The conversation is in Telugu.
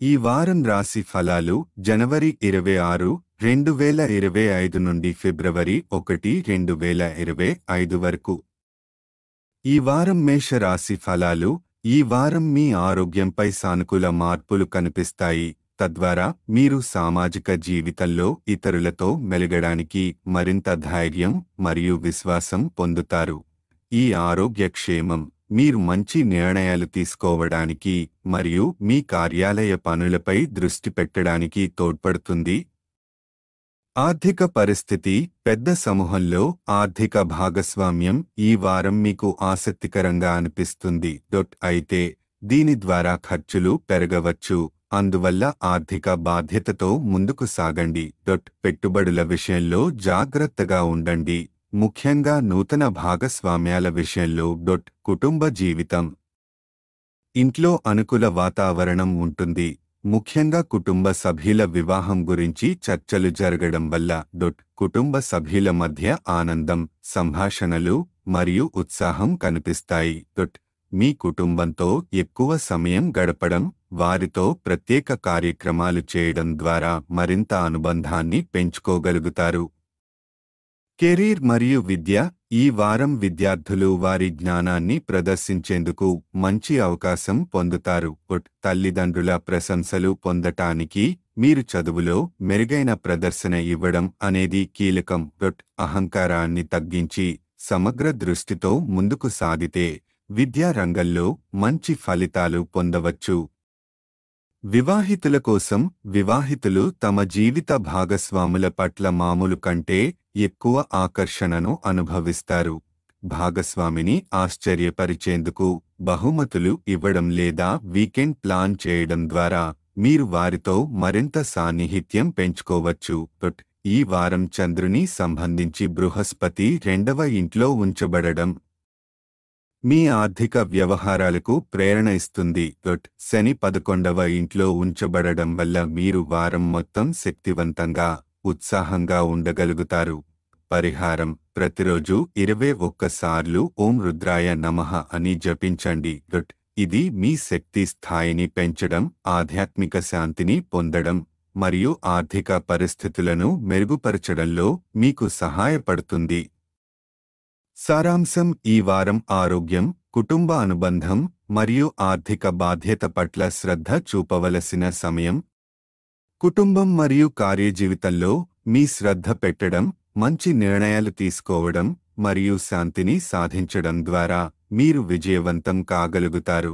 ఈ వారం రాశి ఫలాలు జనవరి 26, 2025 నుండి ఫిబ్రవరి 1, 2025 వరకు. ఈ వారం మేష రాశి ఫలాలు. ఈ వారం మీ ఆరోగ్యంపై సానుకూల మార్పులు కనిపిస్తాయి. తద్వారా మీరు సామాజిక జీవితంలో ఇతరులతో మెలగడానికి మరింత ధైర్యం మరియు విశ్వాసం పొందుతారు. ఈ ఆరోగ్యక్షేమం మీరు మంచి నిర్ణయాలు తీసుకోవడానికి మరియు మీ కార్యాలయ పనులపై దృష్టి పెట్టడానికి తోడ్పడుతుంది. ఆర్థిక పరిస్థితి. పెద్ద సమూహంలో ఆర్థిక భాగస్వామ్యం ఈ వారం మీకు ఆసక్తికరంగా అనిపిస్తుంది. అయితే దీని ద్వారా ఖర్చులు పెరగవచ్చు. అందువల్ల ఆర్థిక బాధ్యతతో ముందుకు సాగండి. పెట్టుబడుల విషయంలో జాగ్రత్తగా ఉండండి, ముఖ్యంగా నూతన భాగస్వామ్యాల విషయంలో. కుటుంబ జీవితం. ఇంట్లో అనుకూల వాతావరణం ఉంటుంది, ముఖ్యంగా కుటుంబ సభ్యుల వివాహం గురించి చర్చలు జరగడం వల్ల. కుటుంబ సభ్యుల మధ్య ఆనందం, సంభాషణలు మరియు ఉత్సాహం కనిపిస్తాయి. మీ కుటుంబంతో ఎక్కువ సమయం గడపడం, వారితో ప్రత్యేక కార్యక్రమాలు చేయడం ద్వారా మరింత అనుబంధాన్ని పెంచుకోగలుగుతారు. కెరీర్ మరియు విద్య. ఈ వారం విద్యార్థులు వారి జ్ఞానాన్ని ప్రదర్శించేందుకు మంచి అవకాశం పొందుతారు. తల్లిదండ్రుల ప్రశంసలు పొందటానికి మీరు చదువులో మెరుగైన ప్రదర్శన ఇవ్వడం అనేది కీలకం. అహంకారాన్ని తగ్గించి సమగ్ర దృష్టితో ముందుకు సాగితే విద్యా రంగంలో మంచి ఫలితాలు పొందవచ్చు. వివాహితుల కోసం. వివాహితులు తమ జీవిత భాగస్వాముల పట్ల మామూలు కంటే ఎక్కువ ఆకర్షణను అనుభవిస్తారు. భాగస్వామిని ఆశ్చర్యపరిచేందుకు బహుమతులు ఇవ్వడం లేదా వీకెండ్ ప్లాన్ చేయడం ద్వారా మీరు వారితో మరింత సాన్నిహిత్యం పెంచుకోవచ్చు. ఈ వారం చంద్రుని సంబంధించి బృహస్పతి 2వ ఇంట్లో ఉంచబడడం మీ ఆర్థిక వ్యవహారాలకు ప్రేరణ ఇస్తుంది. శని 11వ ఇంట్లో ఉంచబడడం వల్ల మీరు వారం మొత్తం శక్తివంతంగా, ఉత్సాహంగా ఉండగలుగుతారు. పరిహారం. ప్రతిరోజు 21 సార్లు ఓం రుద్రాయ నమః అని జపించండి. ఇది మీ శక్తి స్థాయిని పెంచడం, ఆధ్యాత్మిక శాంతిని పొందడం మరియు ఆర్థిక పరిస్థితులను మెరుగుపరచడంలో మీకు సహాయపడుతుంది. సారాంశం. ఈ వారం ఆరోగ్యం, కుటుంబ అనుబంధం మరియు ఆర్థిక బాధ్యత పట్ల శ్రద్ధ చూపవలసిన సమయం. కుటుంబం మరియు కార్యజీవితంలో మీ శ్రద్ధ పెట్టడం, మంచి నిర్ణయాలు తీసుకోవడం మరియు శాంతిని సాధించడం ద్వారా మీరు విజయవంతం కాగలుగుతారు.